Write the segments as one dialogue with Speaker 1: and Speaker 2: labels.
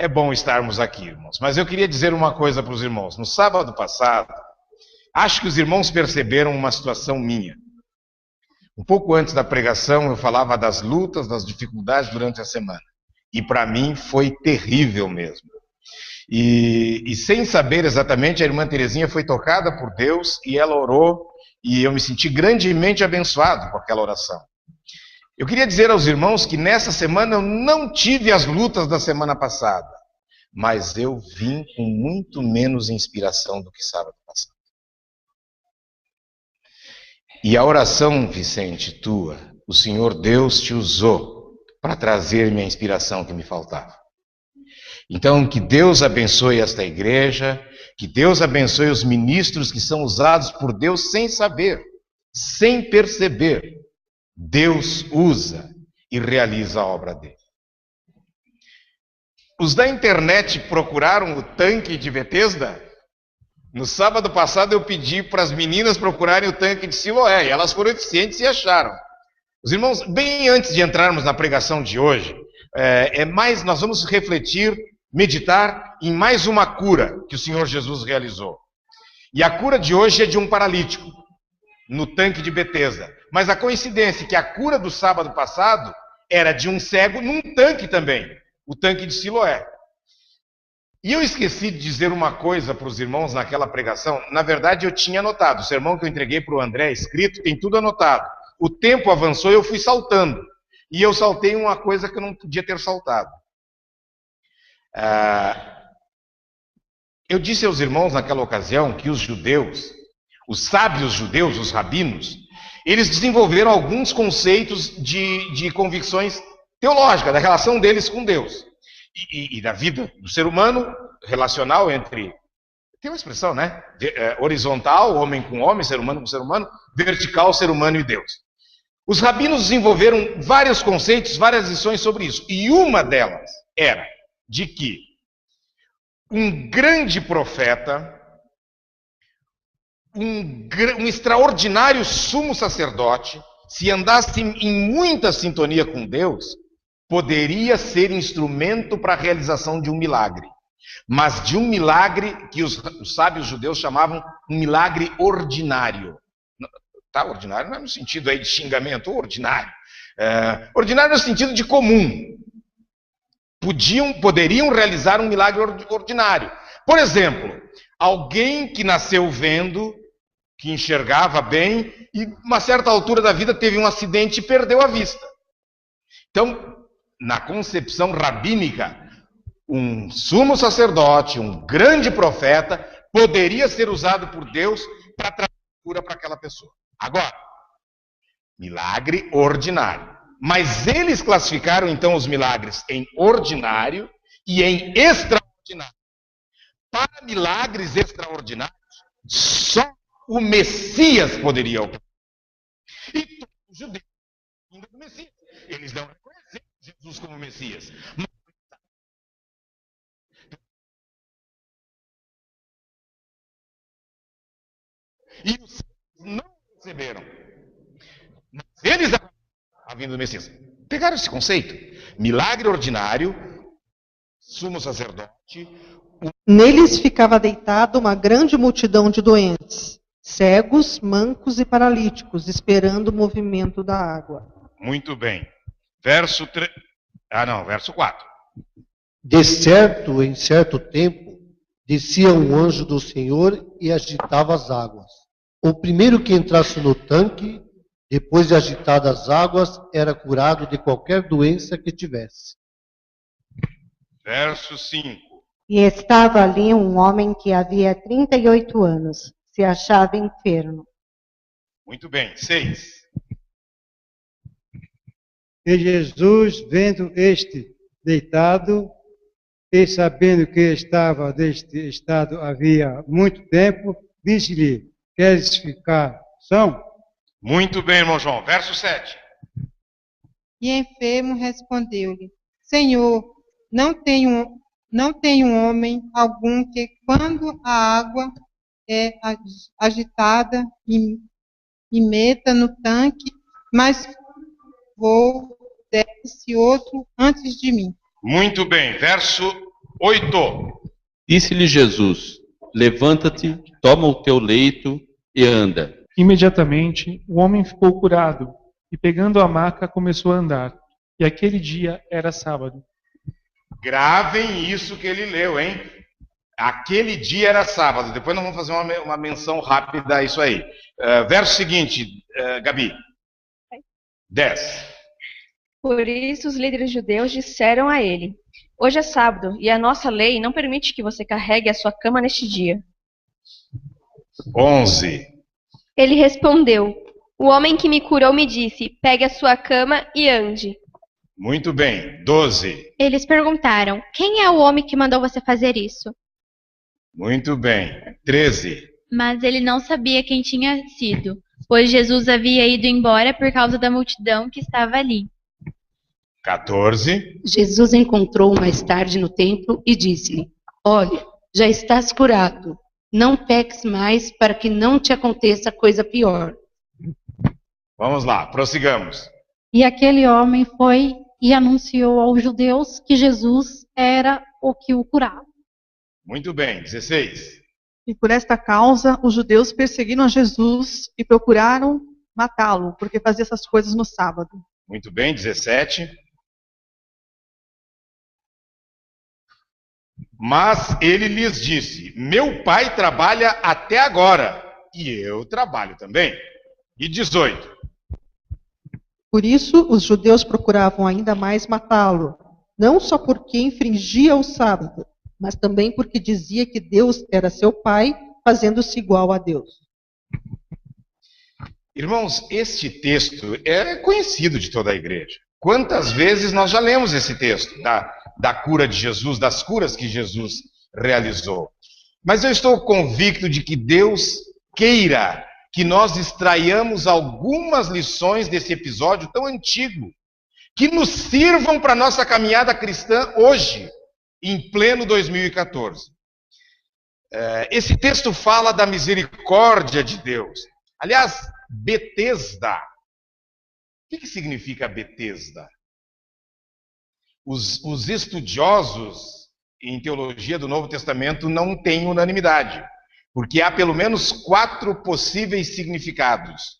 Speaker 1: É bom estarmos aqui, irmãos. Mas eu queria dizer uma coisa para os irmãos. No sábado passado, acho que os irmãos perceberam uma situação minha. Um pouco antes da pregação, eu falava das lutas, das dificuldades durante a semana. E para mim foi terrível mesmo. E sem saber exatamente, a irmã Terezinha foi tocada por Deus e ela orou. E eu me senti grandemente abençoado com aquela oração. Eu queria dizer aos irmãos que nessa semana eu não tive as lutas da semana passada, mas eu vim com muito menos inspiração do que sábado passado. E a oração, Vicente, tua, o Senhor Deus te usou para trazer-me a inspiração que me faltava. Então, que Deus abençoe esta igreja, que Deus abençoe os ministros que são usados por Deus sem saber, sem perceber. Deus usa e realiza a obra dele. Os da internet procuraram o tanque de Betesda? No sábado passado eu pedi para as meninas procurarem o tanque de Siloé, e elas foram eficientes e acharam. Os irmãos, bem antes de entrarmos na pregação de hoje, nós vamos refletir, meditar em mais uma cura que o Senhor Jesus realizou. E a cura de hoje é de um paralítico, no tanque de Betesda. Mas a coincidência é que a cura do sábado passado era de um cego num tanque também, o tanque de Siloé. E eu esqueci de dizer uma coisa para os irmãos naquela pregação. Na verdade, eu tinha anotado. O sermão que eu entreguei para o André escrito tem tudo anotado. O tempo avançou e eu fui saltando. E eu saltei uma coisa que eu não podia ter saltado. Eu disse aos irmãos naquela ocasião que os judeus, os sábios judeus, os rabinos, eles desenvolveram alguns conceitos de convicções teológicas, da relação deles com Deus. E da vida do ser humano, relacional entre... Tem uma expressão, né? Horizontal, homem com homem, ser humano com ser humano. Vertical, ser humano e Deus. Os rabinos desenvolveram vários conceitos, várias lições sobre isso. E uma delas era de que um grande profeta, um extraordinário sumo sacerdote, se andasse em muita sintonia com Deus, poderia ser instrumento para a realização de um milagre. Mas de um milagre que os sábios judeus chamavam um milagre ordinário. Tá? Ordinário não é no sentido aí de xingamento, ordinário. Ordinário no sentido de comum. Poderiam realizar um milagre ordinário. Por exemplo, alguém que nasceu vendo, que enxergava bem, e uma certa altura da vida teve um acidente e perdeu a vista. Então, na concepção rabínica, um sumo sacerdote, um grande profeta, poderia ser usado por Deus para trazer cura para aquela pessoa. Agora, milagre ordinário. Mas eles classificaram então os milagres em ordinário e em extraordinário. Para milagres extraordinários, só o Messias poderia operar. E todos os judeus indo do Messias. Eles não reconheceram Jesus como Messias. E os não receberam. Mas eles a vinda do Messias. Pegaram esse conceito? Milagre ordinário, sumo sacerdote.
Speaker 2: Neles ficava deitada uma grande multidão de doentes, cegos, mancos e paralíticos, esperando o movimento da água.
Speaker 1: Muito bem. Verso 4.
Speaker 3: Em certo tempo, descia um anjo do Senhor e agitava as águas. O primeiro que entrasse no tanque, depois de agitadas as águas, era curado de qualquer doença que tivesse.
Speaker 1: Verso 5.
Speaker 4: E estava ali um homem que havia 38 anos, se achava enfermo.
Speaker 1: Muito bem. 6.
Speaker 5: E Jesus, vendo este deitado, e sabendo que estava deste estado havia muito tempo, disse-lhe: queres ficar são?
Speaker 1: Muito bem, irmão João. Verso 7.
Speaker 6: E enfermo respondeu-lhe: Senhor, não tenho homem algum que, quando a água é agitada, e meta no tanque, mas desce outro antes de mim.
Speaker 1: Muito bem. Verso 8.
Speaker 7: Disse-lhe Jesus: levanta-te, toma o teu leito e anda.
Speaker 8: Imediatamente, o homem ficou curado e, pegando a maca, começou a andar. E aquele dia era sábado.
Speaker 1: Gravem isso que ele leu, hein? Aquele dia era sábado. Depois nós vamos fazer uma menção rápida a isso aí. Verso seguinte, Gabi. 10.
Speaker 9: Por isso os líderes judeus disseram a ele: hoje é sábado e a nossa lei não permite que você carregue a sua cama neste dia.
Speaker 1: 11.
Speaker 10: Ele respondeu: o homem que me curou me disse: pegue a sua cama e ande.
Speaker 1: Muito bem. 12.
Speaker 11: Eles perguntaram: quem é o homem que mandou você fazer isso?
Speaker 1: Muito bem. 13.
Speaker 12: Mas ele não sabia quem tinha sido, pois Jesus havia ido embora por causa da multidão que estava ali.
Speaker 1: 14.
Speaker 13: Jesus encontrou-o mais tarde no templo e disse-lhe: olha, já estás curado. Não peques mais para que não te aconteça coisa pior.
Speaker 1: Vamos lá, prossigamos.
Speaker 14: E aquele homem foi e anunciou aos judeus que Jesus era o que o curava.
Speaker 1: Muito bem. 16.
Speaker 2: E por esta causa, os judeus perseguiram Jesus e procuraram matá-lo, porque fazia essas coisas no sábado.
Speaker 1: Muito bem. 17. Mas ele lhes disse: meu pai trabalha até agora, e eu trabalho também. E 18.
Speaker 2: Por isso, os judeus procuravam ainda mais matá-lo, não só porque infringia o sábado, mas também porque dizia que Deus era seu pai, fazendo-se igual a Deus.
Speaker 1: Irmãos, este texto é conhecido de toda a igreja. Quantas vezes nós já lemos esse texto da cura de Jesus, das curas que Jesus realizou? Mas eu estou convicto de que Deus queira que nós extraiamos algumas lições desse episódio tão antigo, que nos sirvam para a nossa caminhada cristã hoje, em pleno 2014. Esse texto fala da misericórdia de Deus. Aliás, Betesda. O que significa Betesda? Os estudiosos em teologia do Novo Testamento não têm unanimidade, porque há pelo menos 4 possíveis significados.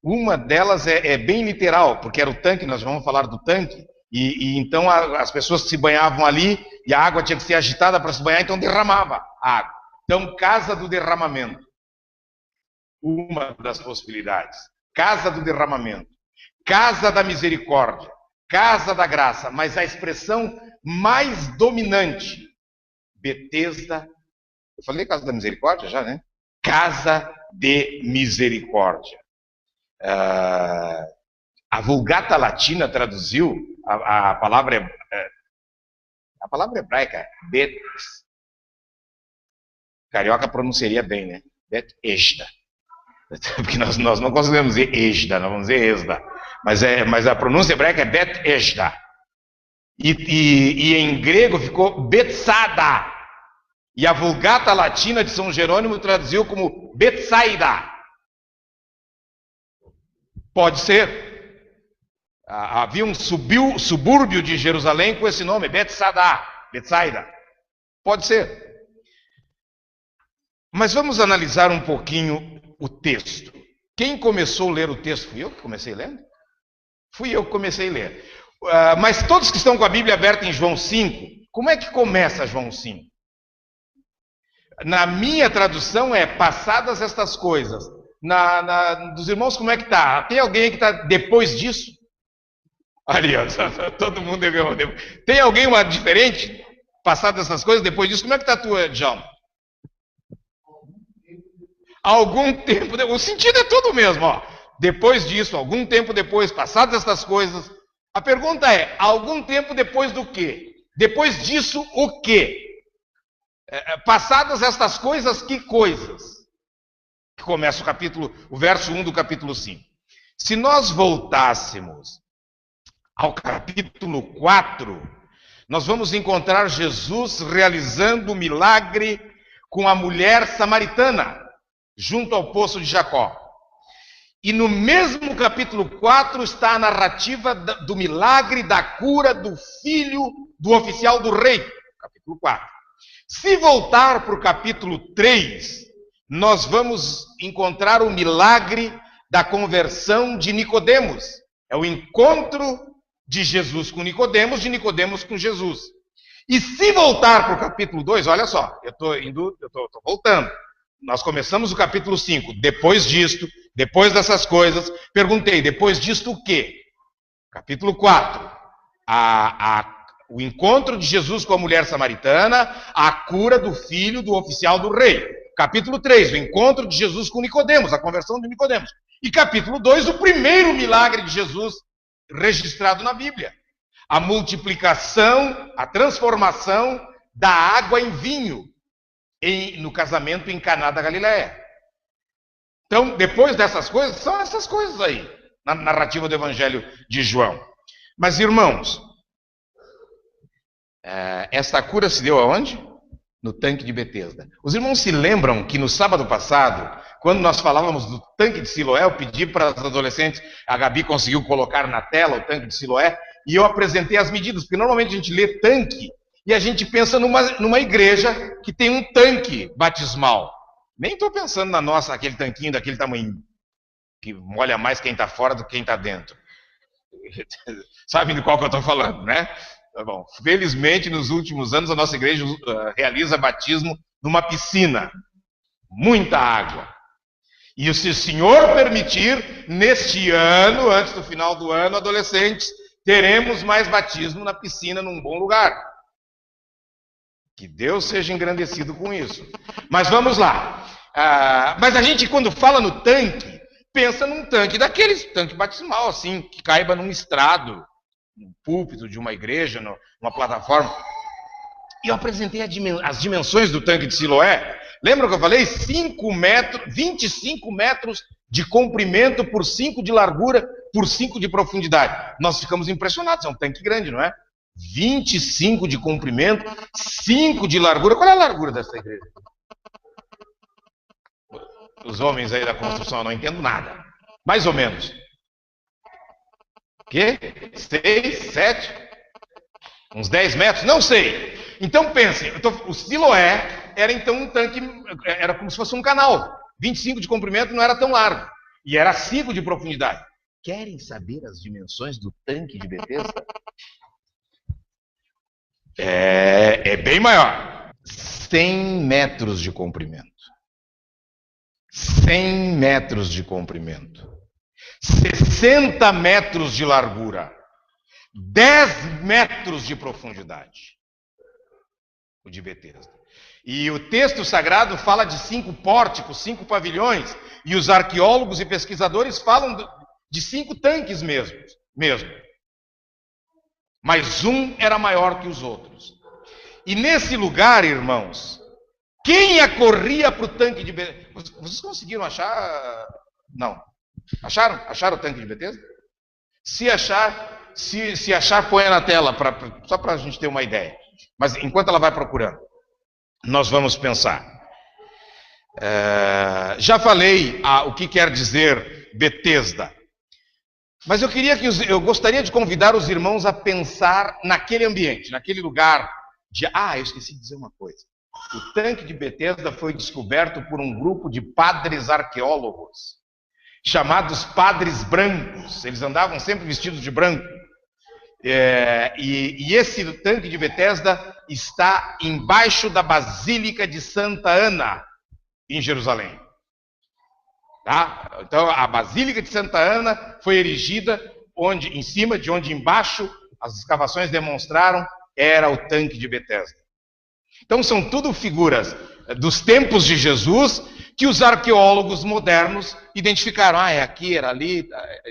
Speaker 1: Uma delas é bem literal, porque era o tanque, nós vamos falar do tanque, e então as pessoas se banhavam ali, e a água tinha que ser agitada para se banhar, então derramava a água. Então, casa do derramamento. Uma das possibilidades. Casa do derramamento. Casa da misericórdia. Casa da graça. Mas a expressão mais dominante, Betesda. Eu falei casa da misericórdia já, né? Casa de misericórdia. A Vulgata Latina traduziu a palavra hebraica, Bet. Carioca pronunciaria bem, né? Bet-esda. Porque nós não conseguimos dizer esda, nós vamos dizer esda. Mas a pronúncia hebraica é Bet-esda. E em grego ficou Betsada. E a Vulgata Latina de São Jerônimo traduziu como Betsaida. Pode ser. Havia um subúrbio de Jerusalém com esse nome, Betsaida. Pode ser. Mas vamos analisar um pouquinho o texto. Quem começou a ler o texto? Fui eu que comecei lendo? Fui eu que comecei a ler. Mas todos que estão com a Bíblia aberta em João 5, como é que começa João 5? Na minha tradução é passadas estas coisas. Dos irmãos, como é que está? Tem alguém que está depois disso? Ali, ó, todo mundo errou. Tem alguém diferente? Passadas essas coisas, depois disso, como é que está a tua, João? Algum tempo depois. O sentido é todo o mesmo, ó. Depois disso, algum tempo depois, passadas estas coisas. A pergunta é, algum tempo depois do quê? Depois disso, o quê? Passadas estas coisas, que coisas? Que começa o verso 1 do capítulo 5. Se nós voltássemos ao capítulo 4, nós vamos encontrar Jesus realizando o milagre com a mulher samaritana, junto ao poço de Jacó. E no mesmo capítulo 4 está a narrativa do milagre da cura do filho do oficial do rei. Capítulo 4. Se voltar para o capítulo 3, nós vamos encontrar o milagre da conversão de Nicodemos. É o encontro de Jesus com Nicodemos, de Nicodemos com Jesus. E se voltar para o capítulo 2, olha só, eu estou voltando. Nós começamos o capítulo 5. Depois disto, depois dessas coisas, perguntei, depois disto o quê? Capítulo 4. O encontro de Jesus com a mulher samaritana, a cura do filho do oficial do rei. Capítulo 3, o encontro de Jesus com Nicodemos, a conversão de Nicodemos. E capítulo 2, o primeiro milagre de Jesus registrado na Bíblia. A multiplicação, a transformação da água em vinho no casamento em Caná da Galileia. Então, depois dessas coisas, são essas coisas aí, na narrativa do Evangelho de João. Mas, irmãos, essa cura se deu aonde? No tanque de Betesda. Os irmãos se lembram que no sábado passado, quando nós falávamos do tanque de Siloé, eu pedi para as adolescentes, a Gabi conseguiu colocar na tela o tanque de Siloé, e eu apresentei as medidas, porque normalmente a gente lê tanque, e a gente pensa numa igreja que tem um tanque batismal. Nem estou pensando na nossa, aquele tanquinho daquele tamanho, que molha mais quem está fora do que quem está dentro. Sabe de qual que eu estou falando, né? Tá bom. Felizmente, nos últimos anos, a nossa igreja realiza batismo numa piscina. Muita água. E se o Senhor permitir, neste ano, antes do final do ano, adolescentes, teremos mais batismo na piscina num bom lugar. Que Deus seja engrandecido com isso. Mas vamos lá. Mas a gente, quando fala no tanque, pensa num tanque daqueles, tanque batismal, assim, que caiba num estrado, num púlpito de uma igreja, numa plataforma. E eu apresentei as dimensões do tanque de Siloé. Lembra que eu falei? 25 metros de comprimento por 5 de largura por 5 de profundidade. Nós ficamos impressionados, é um tanque grande, não é? 25 de comprimento, 5 de largura. Qual é a largura dessa igreja? Os homens aí da construção, eu não entendo nada. Mais ou menos. Quê? 6, 7? Uns 10 metros? Não sei. Então pensem, o Siloé era então um tanque, era como se fosse um canal. 25 de comprimento não era tão largo. E era 5 de profundidade. Querem saber as dimensões do tanque de Betesda? É bem maior. 100 metros de comprimento. 100 metros de comprimento. 60 metros de largura. 10 metros de profundidade. O de Betesda. E o texto sagrado fala de 5 pórticos, 5 pavilhões. E os arqueólogos e pesquisadores falam de 5 tanques mesmo. Mas um era maior que os outros. E nesse lugar, irmãos, quem acorria para o tanque de Betesda? Vocês conseguiram achar? Não. Acharam? Acharam o tanque de Betesda? Se achar, põe na tela, só para a gente ter uma ideia. Mas enquanto ela vai procurando, nós vamos pensar. Já falei o que quer dizer Betesda. Mas eu gostaria de convidar os irmãos a pensar naquele ambiente, naquele lugar de... eu esqueci de dizer uma coisa. O tanque de Betesda foi descoberto por um grupo de padres arqueólogos, chamados padres brancos. Eles andavam sempre vestidos de branco. E esse tanque de Betesda está embaixo da Basílica de Santa Ana, em Jerusalém. Tá? Então, a Basílica de Santa Ana foi erigida em cima de onde embaixo as escavações demonstraram era o tanque de Betesda. Então, são tudo figuras dos tempos de Jesus que os arqueólogos modernos identificaram. É aqui, era ali,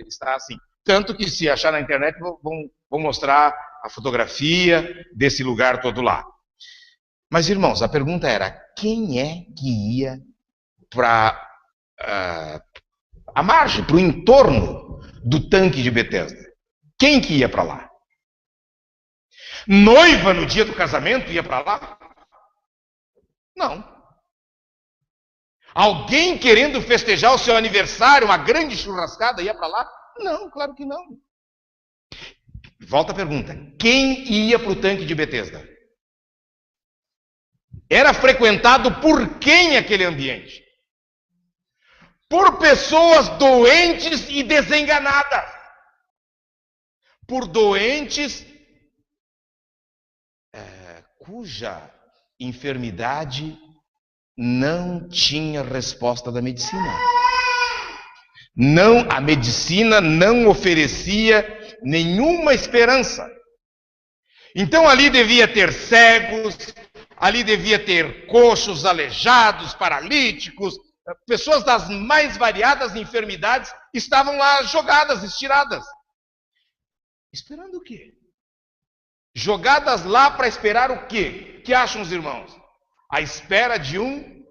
Speaker 1: está assim. Tanto que, se achar na internet, vou mostrar a fotografia desse lugar todo lá. Mas, irmãos, a pergunta era, quem é que ia para a margem, para o entorno do tanque de Betesda? Quem que ia para lá? Noiva no dia do casamento ia para lá? Não. Alguém querendo festejar o seu aniversário, uma grande churrascada, ia para lá? Não, claro que não. Volta a pergunta: quem ia para o tanque de Betesda? Era frequentado por quem aquele ambiente? Por pessoas doentes e desenganadas. Por doentes cuja enfermidade não tinha resposta da medicina. Não, a medicina não oferecia nenhuma esperança. Então ali devia ter cegos, ali devia ter coxos, aleijados, paralíticos, pessoas das mais variadas enfermidades estavam lá jogadas, estiradas. Esperando o quê? Jogadas lá para esperar o quê? O que acham os irmãos? A espera de um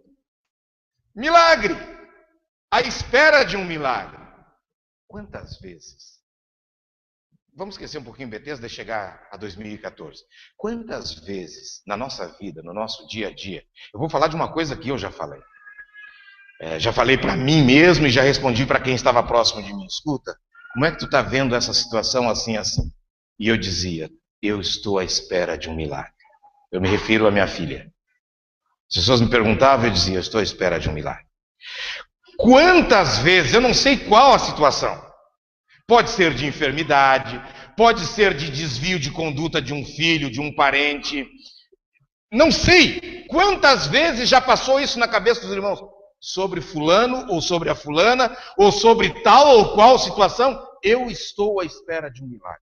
Speaker 1: milagre. A espera de um milagre. Quantas vezes? Vamos esquecer um pouquinho Betesda e chegar a 2014. Quantas vezes na nossa vida, no nosso dia a dia, eu vou falar de uma coisa que eu já falei. Já falei para mim mesmo e já respondi para quem estava próximo de mim. Escuta, como é que tu está vendo essa situação assim, assim? E eu dizia, eu estou à espera de um milagre. Eu me refiro à minha filha. As pessoas me perguntavam, eu dizia, eu estou à espera de um milagre. Quantas vezes, eu não sei qual a situação. Pode ser de enfermidade, pode ser de desvio de conduta de um filho, de um parente. Não sei quantas vezes já passou isso na cabeça dos irmãos. Sobre fulano, ou sobre a fulana, ou sobre tal ou qual situação. Eu estou à espera de um milagre.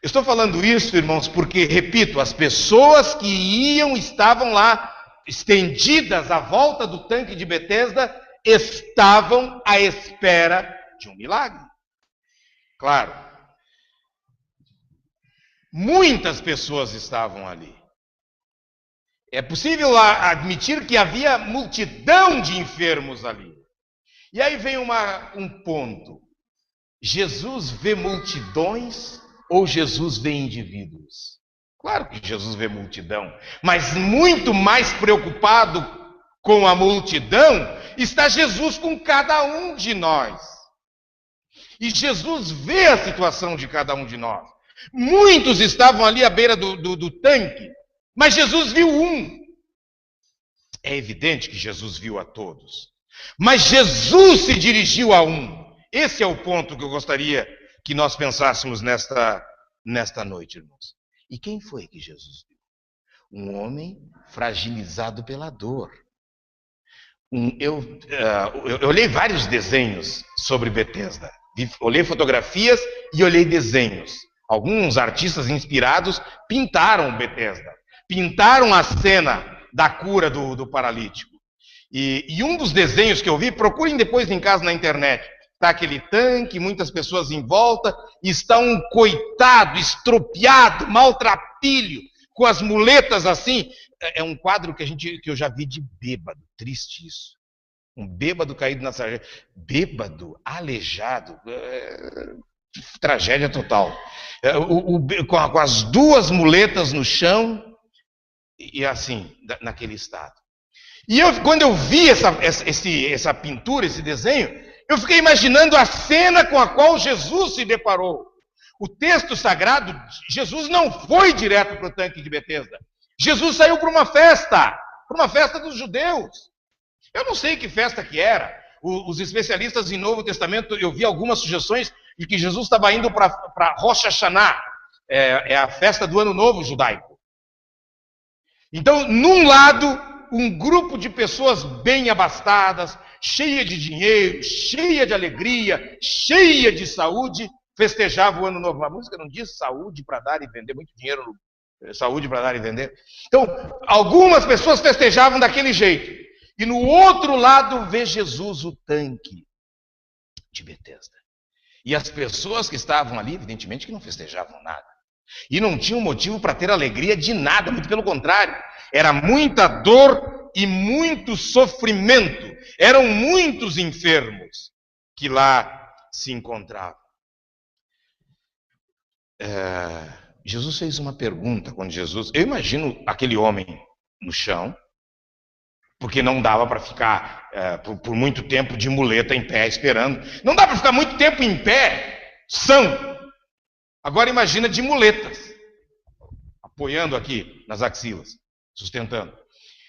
Speaker 1: Eu estou falando isso, irmãos, porque, repito, as pessoas que iam, estavam lá, estendidas à volta do tanque de Betesda, estavam à espera de um milagre. Claro, muitas pessoas estavam ali. É possível admitir que havia multidão de enfermos ali. E aí vem um ponto. Jesus vê multidões ou Jesus vê indivíduos? Claro que Jesus vê multidão, mas muito mais preocupado com a multidão está Jesus com cada um de nós. E Jesus vê a situação de cada um de nós. Muitos estavam ali à beira do tanque, mas Jesus viu um. É evidente que Jesus viu a todos, mas Jesus se dirigiu a um. Esse é o ponto que eu gostaria que nós pensássemos nesta noite, irmãos. E quem foi que Jesus viu? Um homem fragilizado pela dor. Eu olhei vários desenhos sobre Betesda. Olhei fotografias e olhei desenhos. Alguns artistas inspirados pintaram Betesda. Pintaram a cena da cura do paralítico. E um dos desenhos que eu vi, procurem depois em casa na internet. Está aquele tanque, muitas pessoas em volta, e está um coitado, estropiado, maltrapilho, com as muletas assim. É um quadro que eu já vi de bêbado, triste isso. Um bêbado caído na sarjeta. Bêbado, aleijado, tragédia total. Com as duas muletas no chão, e assim, naquele estado. E quando eu vi essa pintura, esse desenho, eu fiquei imaginando a cena com a qual Jesus se deparou. O texto sagrado, Jesus não foi direto para o tanque de Betesda. Jesus saiu para uma festa dos judeus. Eu não sei que festa que era. Os especialistas em Novo Testamento, eu vi algumas sugestões de que Jesus estava indo para Rosh Hashanah, é a festa do Ano Novo judaico. Então, num lado, um grupo de pessoas bem abastadas, cheia de dinheiro, cheia de alegria, cheia de saúde, festejava o Ano Novo. A música não diz saúde para dar e vender, muito dinheiro, saúde para dar e vender. Então, algumas pessoas festejavam daquele jeito. E no outro lado vê Jesus o tanque de Betesda. E as pessoas que estavam ali, evidentemente que não festejavam nada. E não tinham motivo para ter alegria de nada, muito pelo contrário. Era muita dor e muito sofrimento. Eram muitos enfermos que lá se encontravam. Jesus fez uma pergunta quando Jesus... Eu imagino aquele homem no chão, Porque não dava para ficar por muito tempo de muleta em pé esperando. Não dá para ficar muito tempo em pé, são. Agora imagina de muletas, apoiando aqui nas axilas, sustentando.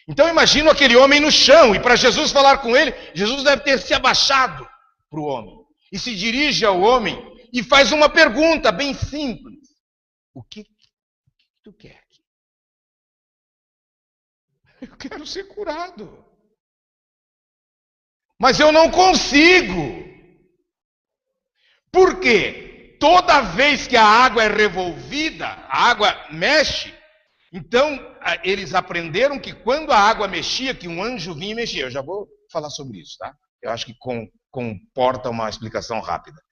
Speaker 1: Então imagina aquele homem no chão, e para Jesus falar com ele, Jesus deve ter se abaixado para o homem. E se dirige ao homem e faz uma pergunta bem simples. O que tu quer? Eu quero ser curado. Mas eu não consigo. Por quê? Toda vez que a água é revolvida, a água mexe. Então, eles aprenderam que quando a água mexia, que um anjo vinha e mexia. Eu já vou falar sobre isso, tá? Eu acho que comporta uma explicação rápida.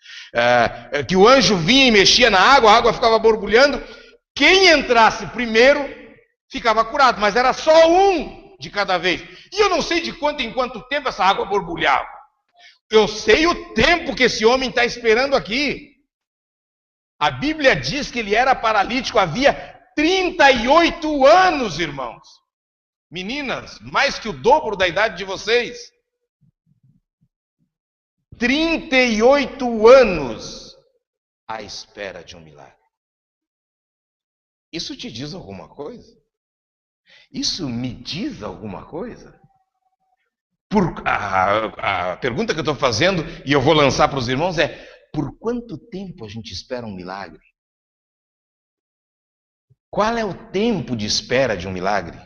Speaker 1: Que o anjo vinha e mexia na água, a água ficava borbulhando. Quem entrasse primeiro ficava curado, mas era só um de cada vez. E eu não sei de quanto em quanto tempo essa água borbulhava. Eu sei o tempo que esse homem está esperando aqui. A Bíblia diz que ele era paralítico havia 38 anos, irmãos. Meninas, mais que o dobro da idade de vocês. 38 anos à espera de um milagre. Isso te diz alguma coisa? Isso me diz alguma coisa? A pergunta que eu estou fazendo, e eu vou lançar para os irmãos, é: por quanto tempo a gente espera um milagre? Qual é o tempo de espera de um milagre?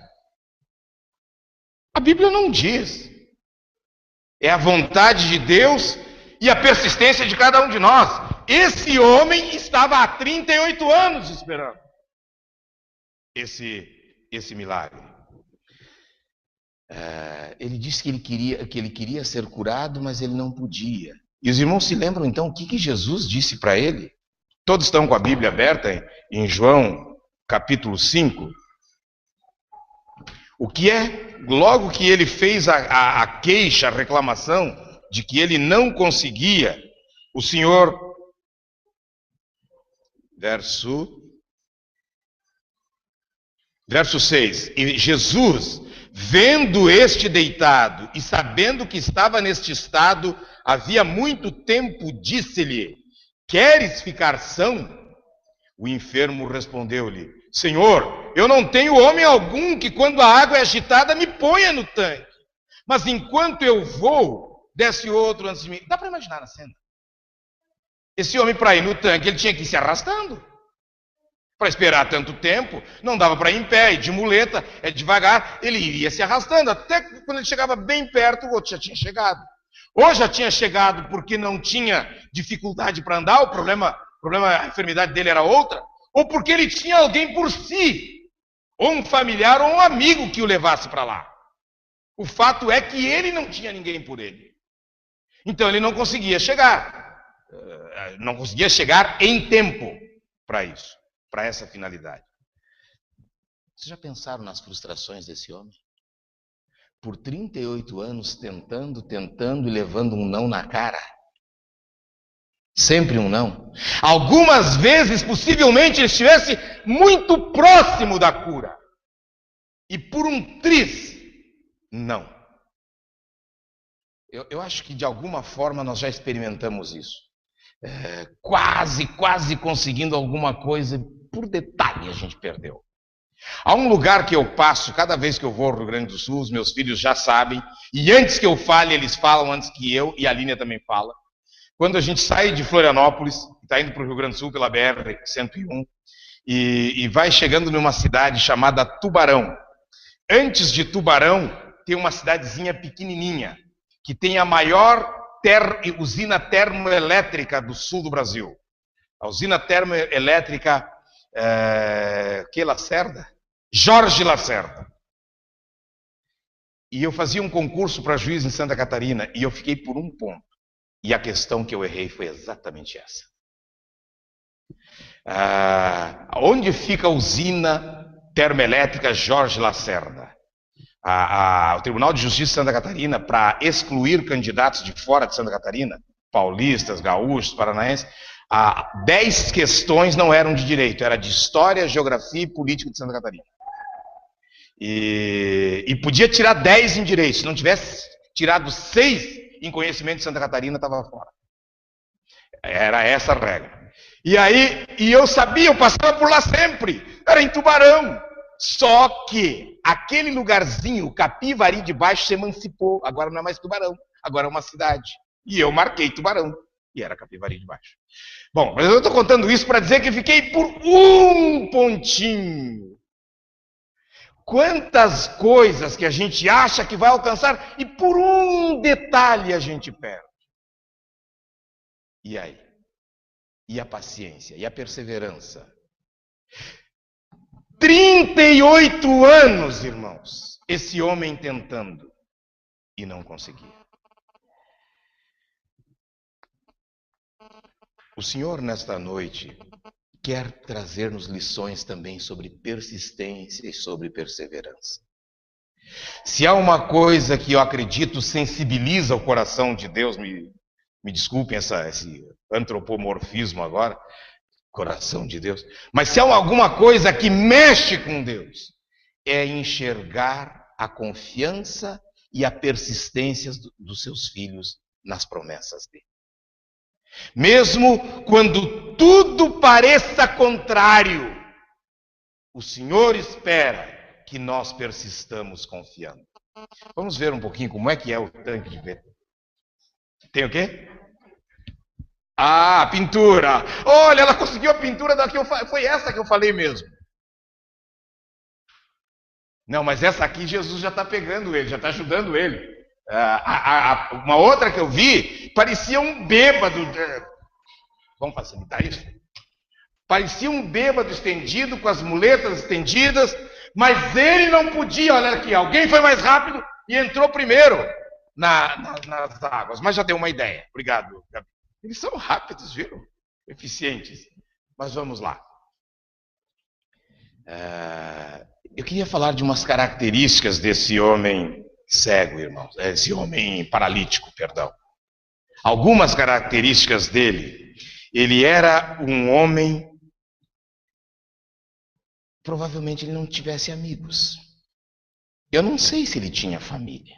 Speaker 1: A Bíblia não diz. É a vontade de Deus e a persistência de cada um de nós. Esse homem estava há 38 anos esperando esse milagre. Ele disse que ele queria ser curado, mas ele não podia. E os irmãos se lembram então o que Jesus disse para ele? Todos estão com a Bíblia aberta em João capítulo 5. O que é? Logo que ele fez a queixa, a reclamação de que ele não conseguia, o Senhor, verso 6, e Jesus, vendo este deitado e sabendo que estava neste estado havia muito tempo, disse-lhe: queres ficar são? O enfermo respondeu-lhe: Senhor, eu não tenho homem algum que quando a água é agitada me ponha no tanque. Mas enquanto eu vou, desce outro antes de mim. Dá para imaginar a cena? Esse homem, para ir no tanque, ele tinha que ir se arrastando. Para esperar tanto tempo, não dava para ir em pé, e de muleta, devagar, ele iria se arrastando. Até quando ele chegava bem perto, o outro já tinha chegado. Ou já tinha chegado porque não tinha dificuldade para andar, o problema, a enfermidade dele era outra, ou porque ele tinha alguém por si, ou um familiar ou um amigo que o levasse para lá. O fato é que ele não tinha ninguém por ele. Então ele não conseguia chegar. Não conseguia chegar em tempo para isso, para essa finalidade. Vocês já pensaram nas frustrações desse homem? Por 38 anos tentando e levando um não na cara. Sempre um não. Algumas vezes, possivelmente, ele estivesse muito próximo da cura. E por um triz, não. Eu acho que de alguma forma nós já experimentamos isso. Quase conseguindo alguma coisa, por detalhe a gente perdeu. Há um lugar que eu passo, cada vez que eu vou ao Rio Grande do Sul, os meus filhos já sabem, e antes que eu fale, eles falam antes que eu, e a Línia também fala. Quando a gente sai de Florianópolis, está indo para o Rio Grande do Sul pela BR-101, e vai chegando numa cidade chamada Tubarão. Antes de Tubarão, tem uma cidadezinha pequenininha, que tem a maior usina termoelétrica do sul do Brasil. A usina termoelétrica Lacerda? Jorge Lacerda. E eu fazia um concurso para juiz em Santa Catarina, e eu fiquei por um ponto. E a questão que eu errei foi exatamente essa. Onde fica a usina termoelétrica Jorge Lacerda? O Tribunal de Justiça de Santa Catarina, para excluir candidatos de fora de Santa Catarina, paulistas, gaúchos, paranaenses, 10 questões não eram de direito, era de história, geografia e política de Santa Catarina. E podia tirar 10 em direito. Se não tivesse tirado 6 em conhecimento de Santa Catarina, estava fora. Era essa a regra. E aí, eu sabia, eu passava por lá sempre. Era em Tubarão. Só que aquele lugarzinho, Capivari de Baixo, se emancipou. Agora não é mais Tubarão, agora é uma cidade. E eu marquei Tubarão. E era Capivari de Baixo. Bom, mas eu estou contando isso para dizer que fiquei por um pontinho. Quantas coisas que a gente acha que vai alcançar e por um detalhe a gente perde. E aí? E a paciência? E a perseverança? 38 anos, irmãos, esse homem tentando e não conseguia. O Senhor, nesta noite, quer trazer-nos lições também sobre persistência e sobre perseverança. Se há uma coisa que eu acredito sensibiliza o coração de Deus, me desculpem esse antropomorfismo agora, coração de Deus, mas se há alguma coisa que mexe com Deus, é enxergar a confiança e a persistência dos seus filhos nas promessas dele. Mesmo quando tudo pareça contrário, o Senhor espera que nós persistamos confiando. Vamos ver um pouquinho como é que é o tanque de vetê. Tem o quê? Ah, a pintura. Olha, ela conseguiu a pintura da que foi essa que eu falei mesmo. Não, mas essa aqui Jesus já está pegando ele, já está ajudando ele. Uma outra que eu vi, parecia um bêbado. Vamos facilitar isso? Parecia um bêbado estendido, com as muletas estendidas, mas ele não podia. Olha aqui, alguém foi mais rápido e entrou primeiro nas águas. Mas já deu uma ideia. Obrigado, Gabi. Eles são rápidos, viram? Eficientes. Mas vamos lá. Eu queria falar de umas características desse homem cego, irmãos. Esse homem paralítico, perdão. Algumas características dele. Ele era um homem... Provavelmente ele não tivesse amigos. Eu não sei se ele tinha família.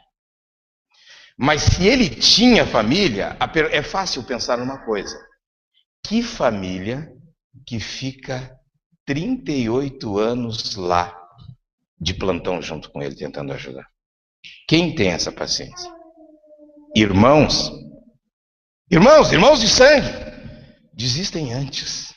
Speaker 1: Mas se ele tinha família, é fácil pensar numa coisa. Que família que fica 38 anos lá de plantão junto com ele, tentando ajudar? Quem tem essa paciência? Irmãos de sangue, desistem antes.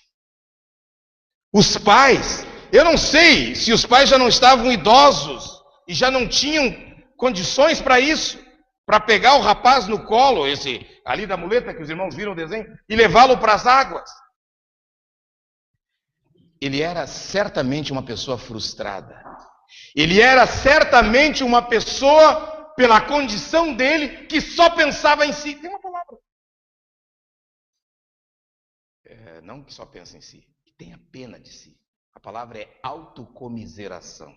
Speaker 1: Os pais, eu não sei se os pais já não estavam idosos e já não tinham condições para isso, para pegar o rapaz no colo, esse ali da muleta que os irmãos viram o desenho, e levá-lo para as águas. Ele era certamente uma pessoa frustrada. Ele era certamente uma pessoa, pela condição dele, que só pensava em si. Tem uma palavra. Não que só pensa em si, que tenha pena de si. A palavra é autocomiseração.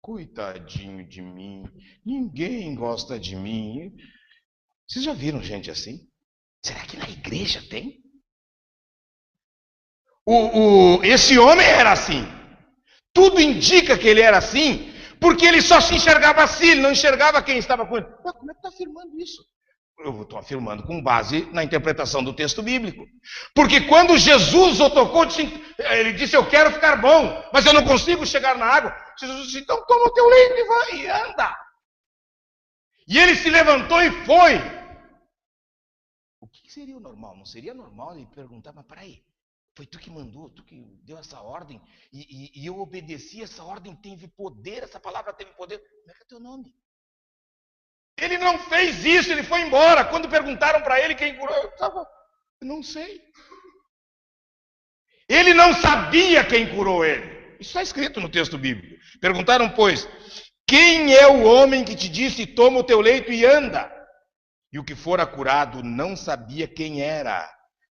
Speaker 1: Coitadinho de mim, ninguém gosta de mim. Vocês já viram gente assim? Será que na igreja tem? Esse homem era assim. Tudo indica que ele era assim, porque ele só se enxergava assim, ele não enxergava quem estava com ele. Mas como é que está afirmando isso? Eu estou afirmando com base na interpretação do texto bíblico. Porque quando Jesus o tocou, ele disse, eu quero ficar bom, mas eu não consigo chegar na água. Jesus disse, então toma o teu leito e vai e anda. E ele se levantou e foi. O que seria o normal? Não seria normal ele perguntar, mas peraí, foi tu que mandou, tu que deu essa ordem, e eu obedeci, essa ordem teve poder, essa palavra teve poder. Como é que é teu nome? Ele não fez isso, ele foi embora. Quando perguntaram para ele quem curou, eu não sei. Ele não sabia quem curou ele. Isso está escrito no texto bíblico. Perguntaram, pois, quem é o homem que te disse, toma o teu leito e anda? E o que fora curado não sabia quem era,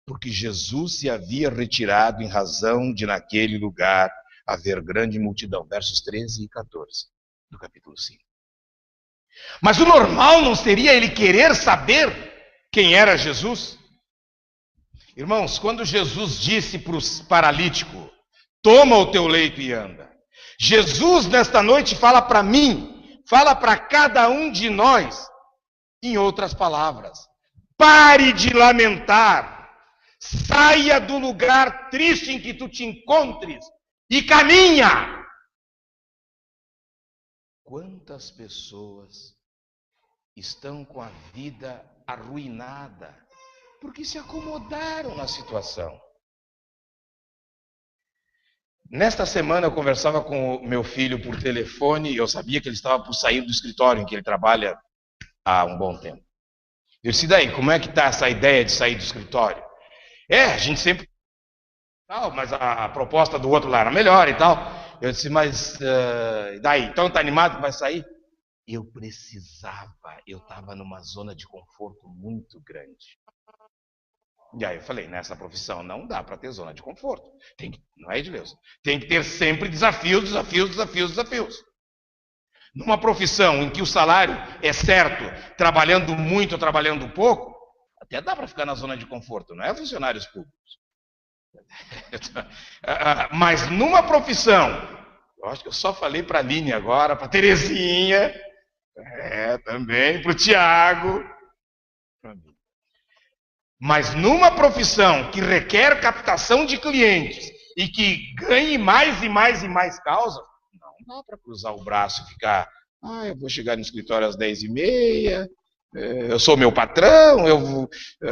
Speaker 1: porque Jesus se havia retirado em razão de naquele lugar haver grande multidão. Versos 13 e 14 do capítulo 5. Mas o normal não seria ele querer saber quem era Jesus? Irmãos, quando Jesus disse para o paralítico, toma o teu leito e anda, Jesus, nesta noite, fala para mim, fala para cada um de nós, em outras palavras: pare de lamentar, saia do lugar triste em que tu te encontres e caminha. Quantas pessoas estão com a vida arruinada porque se acomodaram na situação? Nesta semana eu conversava com o meu filho por telefone e eu sabia que ele estava por sair do escritório em que ele trabalha há um bom tempo. Eu disse: daí, como é que está essa ideia de sair do escritório? A gente sempre... mas a proposta do outro lá era melhor e tal. Eu disse: mas daí? Então está animado que vai sair? Eu estava numa zona de conforto muito grande. E aí eu falei: nessa profissão não dá para ter zona de conforto. Não é, Edileuza? Tem que ter sempre desafios, desafios, desafios, desafios. Numa profissão em que o salário é certo, trabalhando muito ou trabalhando pouco, até dá para ficar na zona de conforto, não é, funcionários públicos? Mas numa profissão, eu acho que eu só falei para a Aline agora, para a Terezinha, também, para o Tiago, para mim. Mas numa profissão que requer captação de clientes e que ganhe mais e mais e mais causas, não dá para cruzar o braço e ficar: eu vou chegar no escritório às 10h30, eu sou meu patrão, eu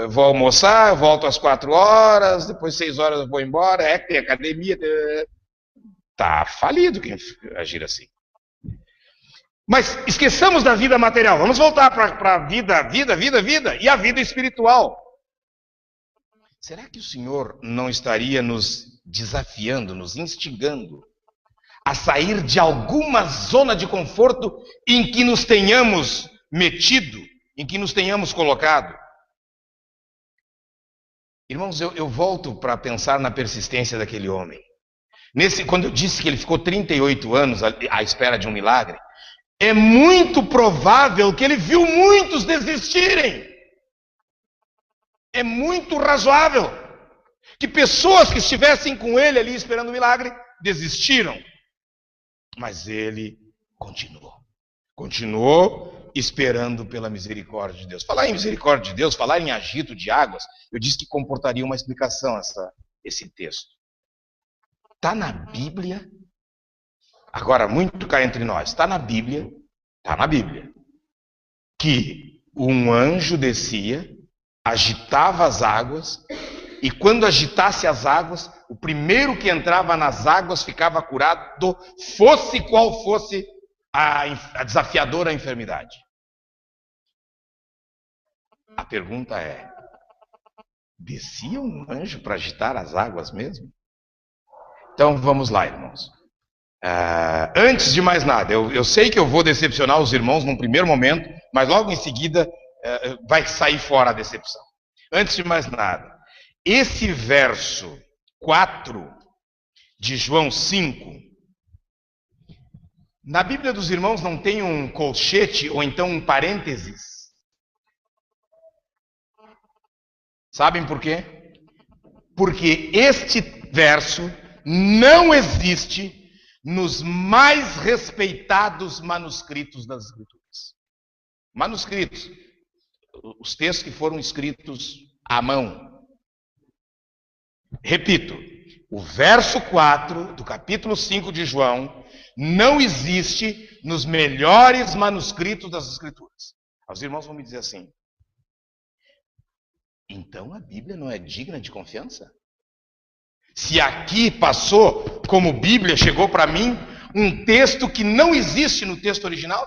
Speaker 1: vou almoçar, eu volto às 4h, depois 6h eu vou embora, tem academia. Tá falido quem agir assim. Mas esqueçamos da vida material, vamos voltar para a vida e a vida espiritual. Será que o Senhor não estaria nos desafiando, nos instigando a sair de alguma zona de conforto em que nos tenhamos metido, em que nos tenhamos colocado? Irmãos, eu volto para pensar na persistência daquele homem. Quando eu disse que ele ficou 38 anos à espera de um milagre, é muito provável que ele viu muitos desistirem. É muito razoável que pessoas que estivessem com ele ali esperando o milagre desistiram. Mas ele continuou esperando pela misericórdia de Deus. Falar em misericórdia de Deus, falar em agito de águas, eu disse que comportaria uma explicação esse texto. Está na Bíblia, agora muito cá entre nós, está na Bíblia, que um anjo descia, agitava as águas, e quando agitasse as águas, o primeiro que entrava nas águas ficava curado, fosse qual fosse a desafiadora enfermidade. A pergunta é: descia um anjo para agitar as águas mesmo? Então vamos lá, irmãos. Antes de mais nada, eu sei que eu vou decepcionar os irmãos num primeiro momento, mas logo em seguida vai sair fora a decepção. Antes de mais nada, esse verso 4 de João 5, na Bíblia dos irmãos não tem um colchete ou então um parênteses? Sabem por quê? Porque este verso não existe nos mais respeitados manuscritos das Escrituras. Manuscritos, os textos que foram escritos à mão. Repito, o verso 4 do capítulo 5 de João não existe nos melhores manuscritos das Escrituras. Os irmãos vão me dizer assim: então a Bíblia não é digna de confiança? Se aqui passou como Bíblia, chegou para mim um texto que não existe no texto original?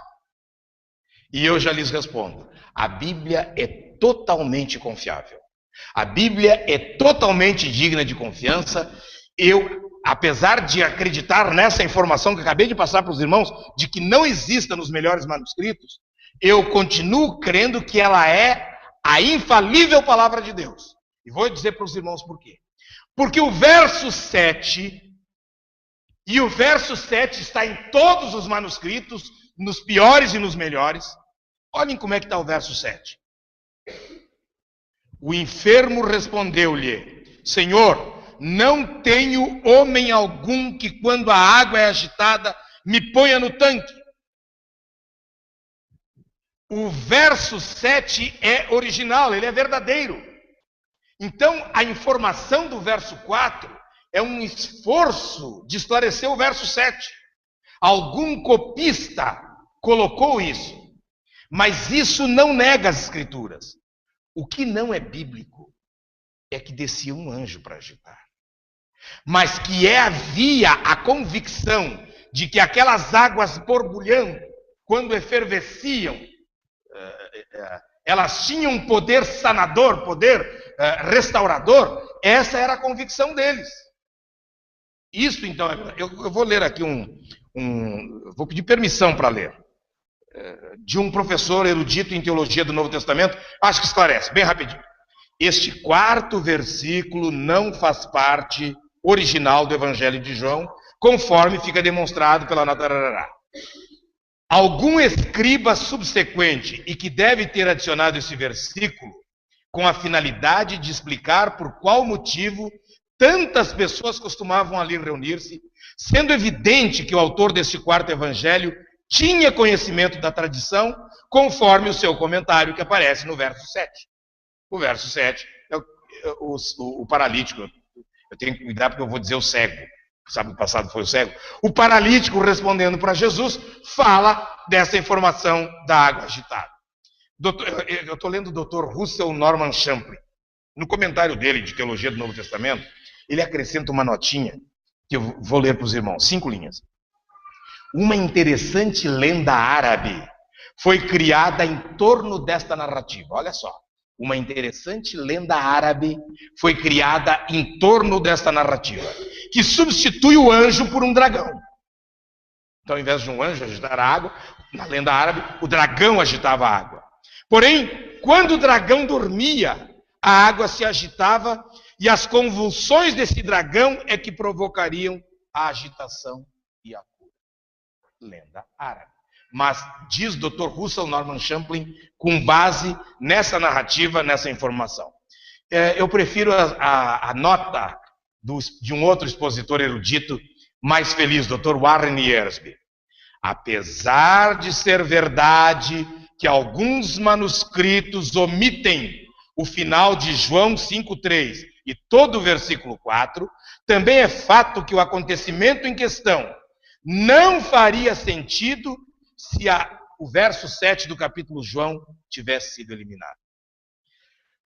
Speaker 1: E eu já lhes respondo: a Bíblia é totalmente confiável. A Bíblia é totalmente digna de confiança. Eu, apesar de acreditar nessa informação que acabei de passar para os irmãos, de que não exista nos melhores manuscritos, eu continuo crendo que ela é a infalível palavra de Deus. E vou dizer para os irmãos por quê. Porque o verso 7, e o verso 7 está em todos os manuscritos, nos piores e nos melhores. Olhem como é que está o verso 7. O enfermo respondeu-lhe: Senhor, não tenho homem algum que quando a água é agitada me ponha no tanque. O verso 7 é original, ele é verdadeiro. Então, a informação do verso 4 é um esforço de esclarecer o verso 7. Algum copista colocou isso, mas isso não nega as Escrituras. O que não é bíblico é que descia um anjo para agitar, mas que havia a convicção de que aquelas águas borbulhando, quando efervesciam, elas tinham um poder sanador, poder restaurador. Essa era a convicção deles. Isso, então, eu vou ler aqui vou pedir permissão para ler, de um professor erudito em teologia do Novo Testamento, acho que esclarece, bem rapidinho. Este quarto versículo não faz parte original do Evangelho de João, conforme fica demonstrado pela nota. Algum escriba subsequente e que deve ter adicionado esse versículo com a finalidade de explicar por qual motivo tantas pessoas costumavam ali reunir-se, sendo evidente que o autor deste quarto evangelho tinha conhecimento da tradição, conforme o seu comentário que aparece no verso 7. O verso 7 é o paralítico. Eu tenho que cuidar porque eu vou dizer o cego. Sabe, o passado foi o cego. O paralítico, respondendo para Jesus, fala dessa informação da água agitada. Eu estou lendo o Dr. Russell Norman Champlin. No comentário dele de Teologia do Novo Testamento, ele acrescenta uma notinha que eu vou ler para os irmãos. 5 linhas. Uma interessante lenda árabe foi criada em torno desta narrativa. Olha só. Uma interessante lenda árabe foi criada em torno desta narrativa, que substitui o anjo por um dragão. Então, ao invés de um anjo agitar a água, na lenda árabe, o dragão agitava a água. Porém, quando o dragão dormia, a água se agitava e as convulsões desse dragão é que provocariam a agitação e a cura. Lenda árabe. Mas diz Dr. Russell Norman Champlin com base nessa narrativa, nessa informação. Eu prefiro a nota de um outro expositor erudito mais feliz, Dr. Warren Yearsby. Apesar de ser verdade que alguns manuscritos omitem o final de João 5,3 e todo o versículo 4, também é fato que o acontecimento em questão não faria sentido se o verso 7 do capítulo João tivesse sido eliminado.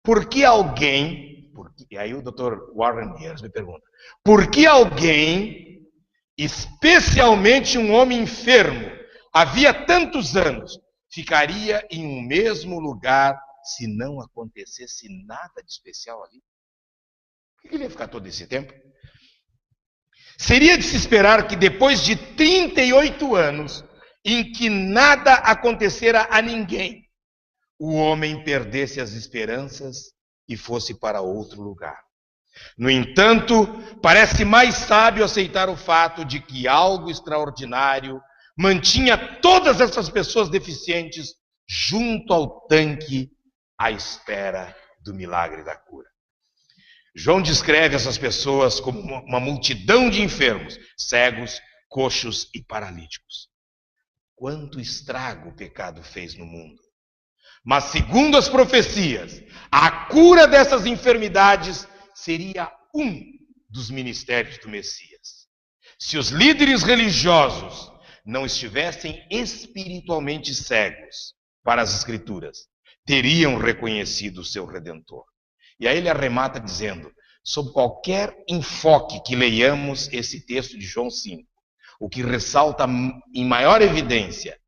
Speaker 1: Por que alguém, e aí o Dr. Warren Yearsby pergunta, por que alguém, especialmente um homem enfermo, havia tantos anos, ficaria em um mesmo lugar se não acontecesse nada de especial ali? Por que ele ia ficar todo esse tempo? Seria de se esperar que depois de 38 anos, em que nada acontecera a ninguém, o homem perdesse as esperanças e fosse para outro lugar. No entanto, parece mais sábio aceitar o fato de que algo extraordinário mantinha todas essas pessoas deficientes junto ao tanque à espera do milagre da cura. João descreve essas pessoas como uma multidão de enfermos, cegos, coxos e paralíticos. Quanto estrago o pecado fez no mundo. Mas, segundo as profecias, a cura dessas enfermidades seria um dos ministérios do Messias. Se os líderes religiosos não estivessem espiritualmente cegos para as Escrituras, teriam reconhecido o seu Redentor. E aí ele arremata dizendo, sob qualquer enfoque que leiamos esse texto de João 5, o que ressalta em maior evidência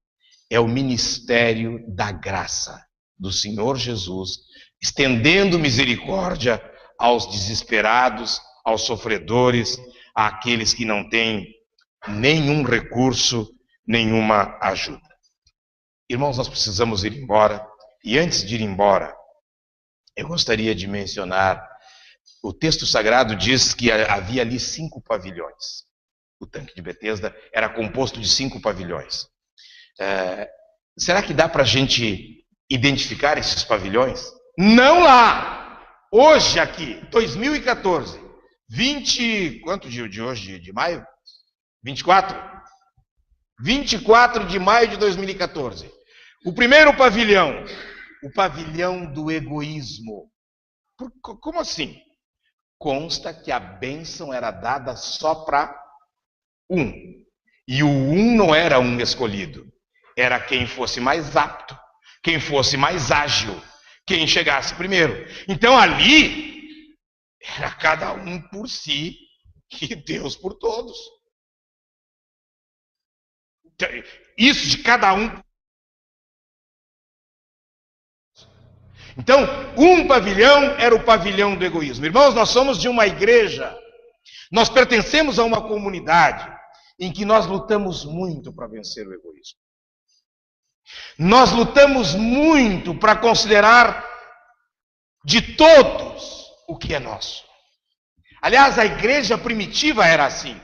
Speaker 1: é o ministério da graça do Senhor Jesus, estendendo misericórdia aos desesperados, aos sofredores, àqueles que não têm nenhum recurso, nenhuma ajuda. Irmãos, nós precisamos ir embora, e antes de ir embora, eu gostaria de mencionar, o texto sagrado diz que havia ali 5 pavilhões. O tanque de Betesda era composto de 5 pavilhões. Será que dá para a gente identificar esses pavilhões? Não lá! Hoje aqui, 2014, Quanto dia de hoje? De maio? 24? 24 de maio de 2014. O primeiro pavilhão, o pavilhão do egoísmo. Como assim? Consta que a bênção era dada só para um. E o um não era um escolhido. Era quem fosse mais apto, quem fosse mais ágil, quem chegasse primeiro. Então ali, era cada um por si e Deus por todos. Isso de cada um. Então, um pavilhão era o pavilhão do egoísmo. Irmãos, nós somos de uma igreja, nós pertencemos a uma comunidade em que nós lutamos muito para vencer o egoísmo. Nós lutamos muito para considerar de todos o que é nosso. Aliás, a igreja primitiva era assim.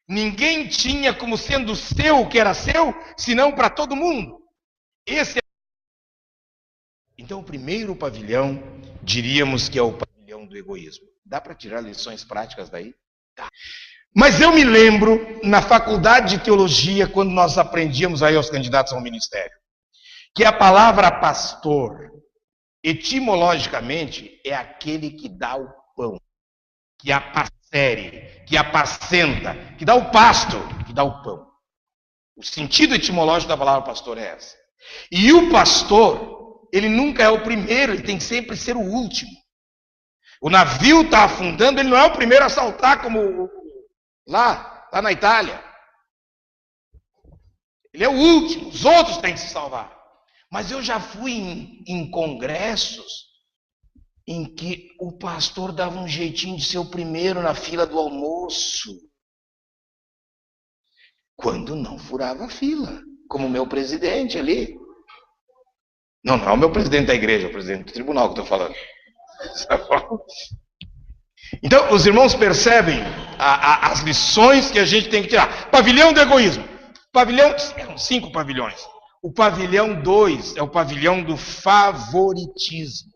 Speaker 1: Ninguém tinha como sendo seu o que era seu, senão para todo mundo. Então, o primeiro pavilhão, diríamos que é o pavilhão do egoísmo. Dá para tirar lições práticas daí? Dá. Mas eu me lembro, na faculdade de teologia, quando nós aprendíamos aí aos candidatos ao ministério, que a palavra pastor, etimologicamente, é aquele que dá o pão, que apacere, que apacenta, que dá o pasto, que dá o pão. O sentido etimológico da palavra pastor é essa. E o pastor, ele nunca é o primeiro, ele tem que sempre ser o último. O navio está afundando, ele não é o primeiro a saltar como lá na Itália. Ele é o último, os outros têm que se salvar. Mas eu já fui em congressos em que o pastor dava um jeitinho de ser o primeiro na fila do almoço, quando não furava a fila, como o meu presidente ali. Não é o meu presidente da igreja, é o presidente do tribunal que eu estou falando. Então, os irmãos percebem as lições que a gente tem que tirar. Pavilhão do egoísmo. Eram 5 pavilhões. O pavilhão 2 é o pavilhão do favoritismo.